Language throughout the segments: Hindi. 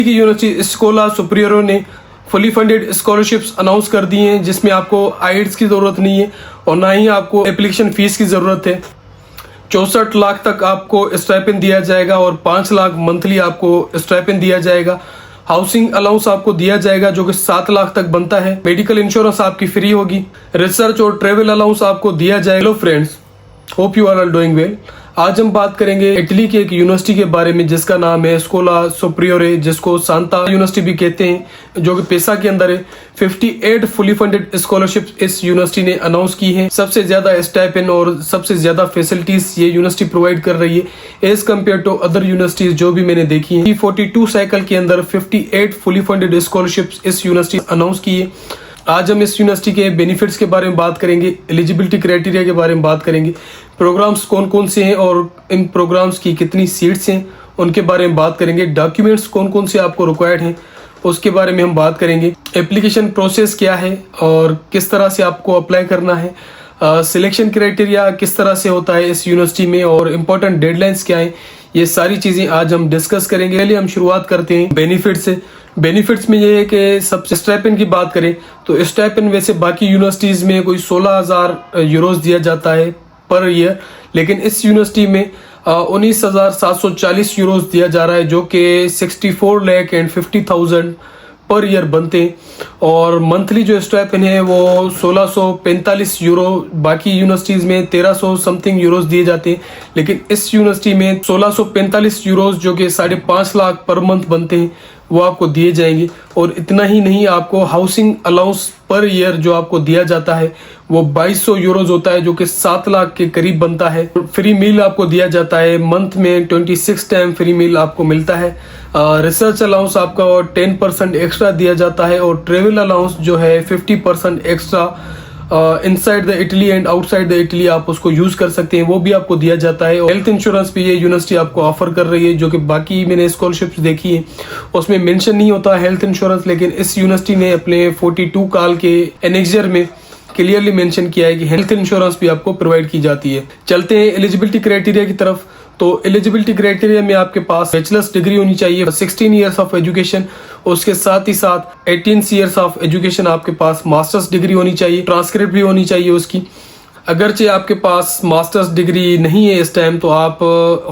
की यूनिवर्सिटी स्कोला सुपीरियरो ने फुली फंडेड स्कॉलरशिप्स अनाउंस कर दी हैं, जिसमें आपको आईएल्ट्स की ज़रूरत नहीं है और ना ही आपको एप्लीकेशन फ़ीस की ज़रूरत है। 64 लाख तक आपको स्टाइपेंड दिया जाएगा और 5 लाख मंथली आपको स्टाइपेंड दिया जाएगा। हाउसिंग अलाउंस आपको दिया जाएगा जो कि 7 लाख तक बनता है। मेडिकल इंश्योरेंस आपकी फ्री होगी। रिसर्च और ट्रेवल अलाउंस आपको दिया जाएगा। Hello friends, hope you are all doing well. आज हम बात करेंगे इटली की एक यूनिवर्सिटी के बारे में जिसका नाम है स्कोला सुपीरियोरे, जिसको सांता यूनिवर्सिटी भी कहते हैं, जो कि पेसा के अंदर है। 58 फुली फंडेड स्कॉलरशिप इस यूनिवर्सिटी ने अनाउंस की हैं। सबसे ज्यादा स्टाइपेंड और सबसे ज्यादा फैसिलिटीज ये यूनिवर्सिटी प्रोवाइड कर रही है as compare to other universities जो भी मैंने देखी है। 42 साइकिल के अंदर 58 फुली फंडेड स्कॉलरशिप इस यूनिवर्सिटी अनाउंस की है। आज हम इस यूनिवर्सिटी के बेनिफिट्स के बारे में बात करेंगे, एलिजिबिलिटी क्राइटेरिया के बारे में बात करेंगे, प्रोग्राम्स कौन कौन से हैं और इन प्रोग्राम्स की कितनी सीट्स हैं उनके बारे में बात करेंगे, डॉक्यूमेंट्स कौन कौन से आपको रिक्वायर्ड हैं उसके बारे में हम बात करेंगे, एप्लीकेशन प्रोसेस क्या है और किस तरह से आपको अप्लाई करना है, सिलेक्शन क्राइटेरिया किस तरह से होता है इस यूनिवर्सिटी में और इम्पोर्टेंट डेडलाइंस क्या है, ये सारी चीज़ें आज हम डिस्कस करेंगे। पहले हम शुरुआत करते हैं बेनिफिट से। बेनिफिट्स में ये है कि सबसे स्टाइपेंड की बात करें तो स्टाइपेंड वैसे बाकी यूनिवर्सिटीज़ में कोई 16,000 यूरोज दिया जाता है पर ईयर, लेकिन इस यूनिवर्सिटी में 19,740 यूरोज दिया जा रहा है जो कि 64,50,000 पर ईयर बनते हैं। और मंथली जो स्टाइपेंड है वो 1645 यूरो, बाकी यूनिवर्सिटीज़ में 1300 समथिंग यूरोज दिए जाते हैं, लेकिन इस यूनिवर्सिटी में 1645 यूरोज जो कि 5.5 लाख पर मंथ बनते हैं वो आपको दिए जाएंगे। और इतना ही नहीं, आपको हाउसिंग अलाउंस पर ईयर जो आपको दिया जाता है वो 2200 यूरोज होता है जो कि 7 लाख के करीब बनता है। फ्री मील आपको दिया जाता है, मंथ में 26 टाइम फ्री मील आपको मिलता है। रिसर्च अलाउंस आपका 10% एक्स्ट्रा दिया जाता है और ट्रेवल अलाउंस जो है 50% extra inside the Italy and outside the Italy आप उसको यूज कर सकते हैं, वो भी आपको दिया जाता है। हेल्थ इंश्योरेंस भी ये यूनिवर्सिटी आपको ऑफर कर रही है, जो कि बाकी मैंने स्कॉलरशिप्स देखी है उसमें मेंशन नहीं होता हेल्थ इंश्योरेंस, लेकिन इस यूनिवर्सिटी ने अपने 42 काल के एनेक्जर में क्लियरली मेंशन किया है कि हेल्थ इंश्योरेंस भी आपको प्रोवाइड की जाती है। चलते हैं एलिजिबिलिटी क्राइटेरिया की तरफ। तो एलिजिबिलिटी क्राइटेरिया में आपके पास बैचलर्स डिग्री होनी चाहिए, 16 ईयर्स ऑफ एजुकेशन, उसके साथ ही साथ 18 ईयर्स ऑफ एजुकेशन आपके पास मास्टर्स डिग्री होनी चाहिए, ट्रांसक्रिप्ट भी होनी चाहिए उसकी। अगरचे आपके पास मास्टर्स डिग्री नहीं है इस टाइम तो आप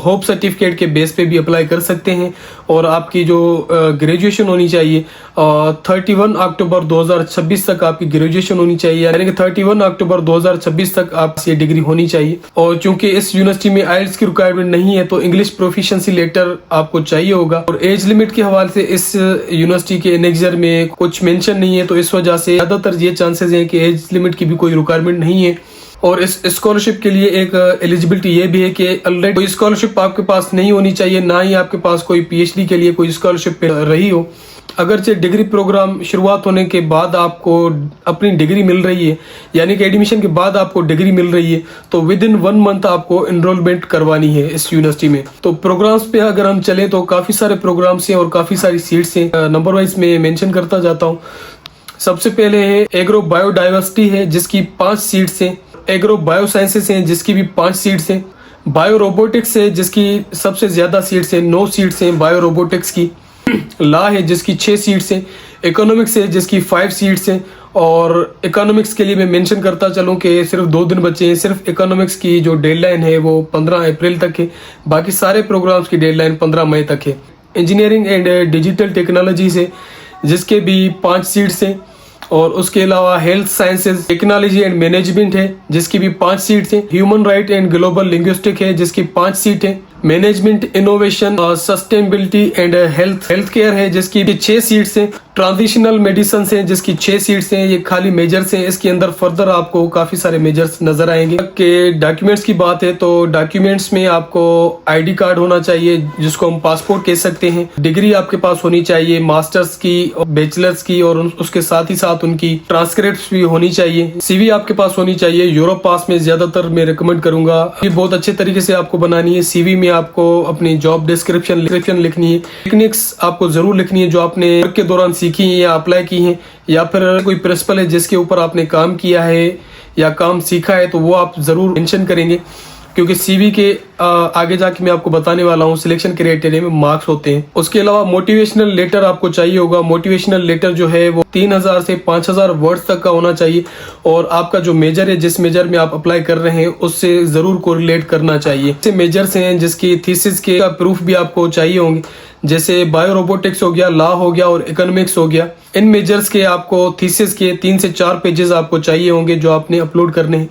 होप सर्टिफिकेट के बेस पे भी अप्लाई कर सकते हैं और आपकी जो ग्रेजुएशन होनी चाहिए 31 अक्टूबर 2026 तक आपकी ग्रेजुएशन होनी चाहिए, यानी कि 31 अक्टूबर 2026 तक आप ये डिग्री होनी चाहिए। और चूंकि इस यूनिवर्सिटी में आईएलटीएस की रिक्वायरमेंट नहीं है तो इंग्लिश प्रोफिशिएंसी लेटर आपको चाहिए होगा। और एज लिमिट के हवाले से इस यूनिवर्सिटी के एनेक्जर में कुछ मेंशन नहीं है, तो इस वजह से ज्यादातर ये चांसेस हैं कि एज लिमिट की भी कोई रिक्वायरमेंट नहीं है। और इस स्कॉलरशिप के लिए एक एलिजिबिलिटी ये भी है कि ऑलरेडी कोई स्कॉलरशिप आपके पास नहीं होनी चाहिए, ना ही आपके पास कोई पीएचडी के लिए कोई स्कॉलरशिप रही हो। अगरचे डिग्री प्रोग्राम शुरुआत होने के बाद आपको अपनी डिग्री मिल रही है, यानी कि एडमिशन के बाद आपको डिग्री मिल रही है, तो विद इन 1 मंथ आपको एनरोलमेंट करवानी है इस यूनिवर्सिटी में। तो प्रोग्राम्स पे अगर हम चले तो काफी सारे प्रोग्राम्स हैं और काफी सारी सीट्स हैं, नंबर वाइज में मेंशन करता जाता हूँ। सबसे पहले है एग्रो बायोडाइवर्सिटी है जिसकी 5 सीट्स हैं, एग्रो बायो साइंसेस हैं जिसकी भी 5 सीट्स हैं, बायो रोबोटिक्स है जिसकी सबसे ज्यादा सीट्स हैं, 9 सीट्स हैं बायो रोबोटिक्स की, लॉ है जिसकी 6 सीट्स हैं, इकोनॉमिक्स है जिसकी 5 सीट्स हैं। और इकोनॉमिक्स के लिए मैं मेंशन करता चलूं कि सिर्फ 2 दिन बचे हैं, सिर्फ इकोनॉमिक्स की जो डेडलाइन है वो 15 अप्रैल तक है, बाकी सारे प्रोग्राम्स की डेडलाइन 15 मई तक है। इंजीनियरिंग एंड डिजिटल टेक्नोलॉजी से जिसके भी 5 सीट्स हैं, और उसके अलावा health sciences technology and management है जिसकी भी 5 सीट्स हैं, human right and global linguistic है जिसकी 5 सीट है, management innovation sustainability and health care है जिसकी 6 सीट्स हैं, ट्रांजिशनल मेडिसिन है जिसकी 6 सीट्स हैं। ये खाली मेजर्स हैं, इसके अंदर फर्दर आपको काफी सारे मेजर्स नजर आएंगे। कि डॉक्यूमेंट्स की बात है तो डॉक्यूमेंट्स में आपको आईडी कार्ड होना चाहिए जिसको हम पासपोर्ट कह सकते हैं, डिग्री आपके पास होनी चाहिए मास्टर्स की और बैचलर्स की, और उसके साथ ही साथ उनकी ट्रांसक्रिप्ट भी होनी चाहिए, सीवी आपके पास होनी चाहिए। यूरोप पास में ज्यादातर मैं रिकमेंड करूंगा, ये बहुत अच्छे तरीके से आपको बनानी है। सीवी में आपको अपनी जॉब डिस्क्रिप्शन लिखनी है, टेक्निक्स आपको जरूर लिखनी है जो आपने वर्क के दौरान सीखी है या अप्लाई की है, या फिर कोई प्रिंसिपल है जिसके ऊपर आपने काम किया है या काम सीखा है तो वो आप जरूर मेंशन करेंगे, क्योंकि सीवी के आगे जाके मैं आपको बताने वाला हूँ सिलेक्शन क्राइटेरिया में मार्क्स होते हैं। उसके अलावा मोटिवेशनल लेटर आपको चाहिए होगा। मोटिवेशनल लेटर जो है वो 3000 से 5000 वर्ड्स तक का होना चाहिए और आपका जो मेजर है, जिस मेजर में आप अप्लाई कर रहे हैं, उससे जरूर कोरिलेट करना चाहिए। ऐसे मेजर्स हैं जिसकी थीसिस के प्रूफ भी आपको चाहिए होंगे, जैसे बायो रोबोटिक्स हो गया, लॉ हो गया और इकोनॉमिक्स हो गया। इन मेजर्स के आपको थीसिस के 3 से 4 पेजेस आपको चाहिए होंगे जो आपने अपलोड करने हैं।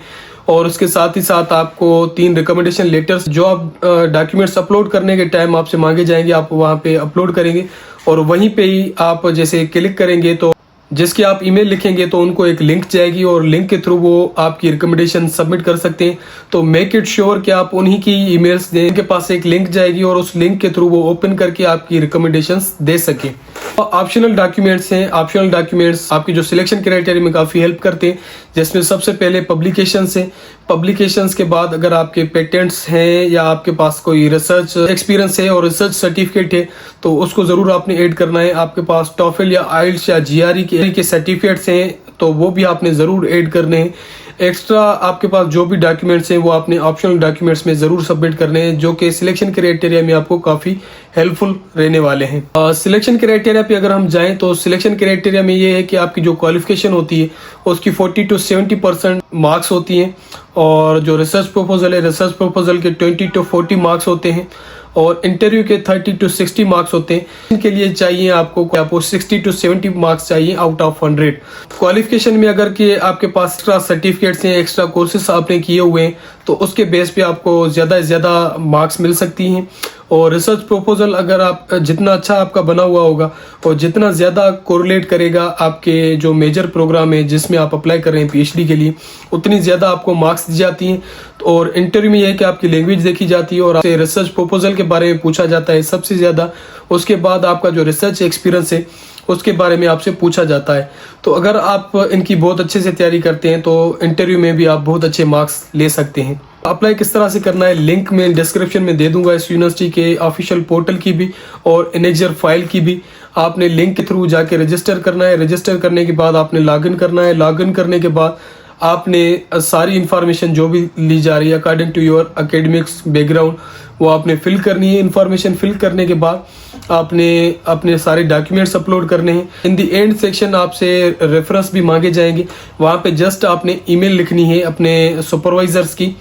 और उसके साथ ही साथ आपको 3 रिकमेंडेशन लेटर्स जो आप डॉक्यूमेंट्स अपलोड करने के टाइम आपसे मांगे जाएंगे, आप वहां पे अपलोड करेंगे और वहीं पे ही आप जैसे क्लिक करेंगे तो जिसकी आप ईमेल लिखेंगे तो उनको एक लिंक जाएगी और लिंक के थ्रू वो आपकी रिकमेंडेशन सबमिट कर सकते हैं। तो मेक इट श्योर कि आप उन्हीं की ईमेल्स दें, उनके पास एक लिंक जाएगी और उस लिंक के थ्रू वो ओपन करके आपकी रिकमेंडेशंस दे सके। ऑप्शनल डॉक्यूमेंट्स हैं। ऑप्शनल डॉक्यूमेंट्स आपकी जो सिलेक्शन क्राइटेरिया में काफी हेल्प करते हैं, जिसमें सबसे पहले पब्लिकेशंस है। पब्लिकेशंस के बाद अगर आपके पेटेंट्स हैं या आपके पास कोई रिसर्च एक्सपीरियंस है और रिसर्च सर्टिफिकेट है तो उसको जरूर आपने ऐड करना है। आपके पास टॉफल या आइल्स या जीआरई के सर्टिफिकेट्स हैं तो वो भी आपने जरूर ऐड करने हैं। एक्स्ट्रा आपके पास जो भी डॉक्यूमेंट्स हैं वो आपने ऑप्शनल डॉक्यूमेंट्स में जरूर सबमिट करने हैं, जो कि सिलेक्शन क्राइटेरिया में आपको काफी हेल्पफुल रहने वाले हैं। सिलेक्शन क्राइटेरिया पे अगर हम जाएं तो सिलेक्शन क्राइटेरिया में ये है कि आपकी जो क्वालिफिकेशन होती है उसकी 40 to 70% मार्क्स होती हैं और जो रिसर्च प्रपोजल है, रिसर्च प्रपोजल के 20 to 40 मार्क्स होते हैं और इंटरव्यू के 30 to 60 मार्क्स होते हैं। इनके लिए चाहिए आपको 60 to 70 मार्क्स चाहिए आउट ऑफ 100। क्वालिफिकेशन में अगर कि आपके पास एक्स्ट्रा सर्टिफिकेट्स हैं, एक्स्ट्रा कोर्सेस आपने किए हुए हैं तो उसके बेस पे आपको ज्यादा से ज्यादा मार्क्स मिल सकती हैं। और रिसर्च प्रपोजल अगर आप जितना अच्छा आपका बना हुआ होगा और जितना ज्यादा कोरिलेट करेगा आपके जो मेजर प्रोग्राम है जिसमें आप अप्लाई कर रहे हैं पीएचडी के लिए, उतनी ज्यादा आपको मार्क्स दी जाती हैं। और इंटरव्यू में यह है कि आपकी लैंग्वेज देखी जाती है और आपसे रिसर्च प्रपोजल के बारे में पूछा जाता है सबसे ज्यादा। उसके बाद आपका जो रिसर्च एक्सपीरियंस है उसके बारे में आपसे पूछा जाता है। तो अगर आप इनकी बहुत अच्छे से तैयारी करते हैं तो इंटरव्यू में भी आप बहुत अच्छे मार्क्स ले सकते हैं। अप्लाई किस तरह से करना है लिंक में डिस्क्रिप्शन में दे दूंगा, इस यूनिवर्सिटी के ऑफिशियल पोर्टल की भी और एनेक्जर फाइल की भी। आपने लिंक के थ्रू जाके रजिस्टर करना है। रजिस्टर करने के बाद आपने लॉगिन करना है। लॉगिन करने के बाद आपने सारी इंफॉर्मेशन जो भी ली जा रही है according to your academics background वो आपने फिल करनी है। इंफॉर्मेशन फिल करने के बाद आपने अपने सारे डॉक्यूमेंट्स अपलोड करने हैं। इन दी एंड सेक्शन आपसे रेफरेंस भी मांगे जाएंगे, वहां पे जस्ट आपने ईमेल लिखनी है अपने सुपरवाइजर्स की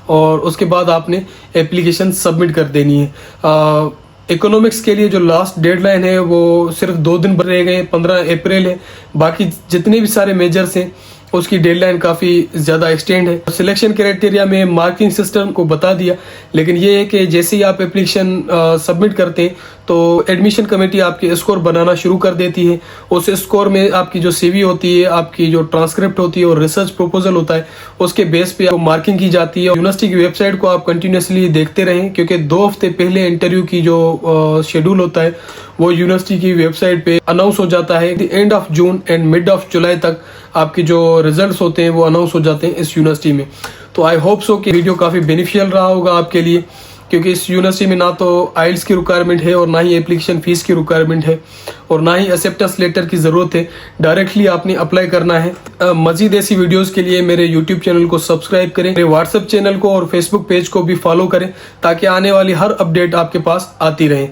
और उसके बाद आपने एप्लीकेशन सबमिट कर देनी है। इकोनॉमिक्स के लिए जो लास्ट डेडलाइन है वो सिर्फ 2 दिन रह गए, 15 अप्रैल है। बाकी जितने भी सारे मेजर्स हैं उसकी डेडलाइन काफी ज्यादा एक्सटेंड है। सिलेक्शन क्राइटेरिया में मार्किंग सिस्टम को बता दिया, लेकिन ये है कि जैसे ही आप एप्लीकेशन सबमिट करते हैं तो एडमिशन कमेटी आपके स्कोर बनाना शुरू कर देती है। उस स्कोर में आपकी जो सीवी होती है, आपकी जो ट्रांसक्रिप्ट होती है और रिसर्च प्रपोजल होता है, उसके बेस पे आपको मार्किंग की जाती है। यूनिवर्सिटी की वेबसाइट को आप कंटिन्यूसली देखते रहें क्योंकि 2 हफ्ते पहले इंटरव्यू की जो शेड्यूल होता है वो यूनिवर्सिटी की वेबसाइट पे अनाउंस हो जाता है। End of June and mid of July तक आपके जो रिजल्ट्स होते हैं वो अनाउंस हो जाते हैं इस यूनिवर्सिटी में। तो आई होप सो कि वीडियो काफी बेनिफिशियल रहा होगा आपके लिए, क्योंकि इस यूनिवर्सिटी में ना तो आइल्स की रिक्वायरमेंट है और ना ही एप्लीकेशन फीस की रिक्वायरमेंट है और ना ही एक्सेप्टेंस लेटर की जरूरत है। डायरेक्टली आपने अप्लाई करना है। मजीद ऐसी वीडियोस के लिए मेरे यूट्यूब चैनल को सब्सक्राइब करें, मेरे व्हाट्सएप चैनल को और फेसबुक पेज को भी फॉलो करें ताकि आने वाली हर अपडेट आपके पास आती रहे।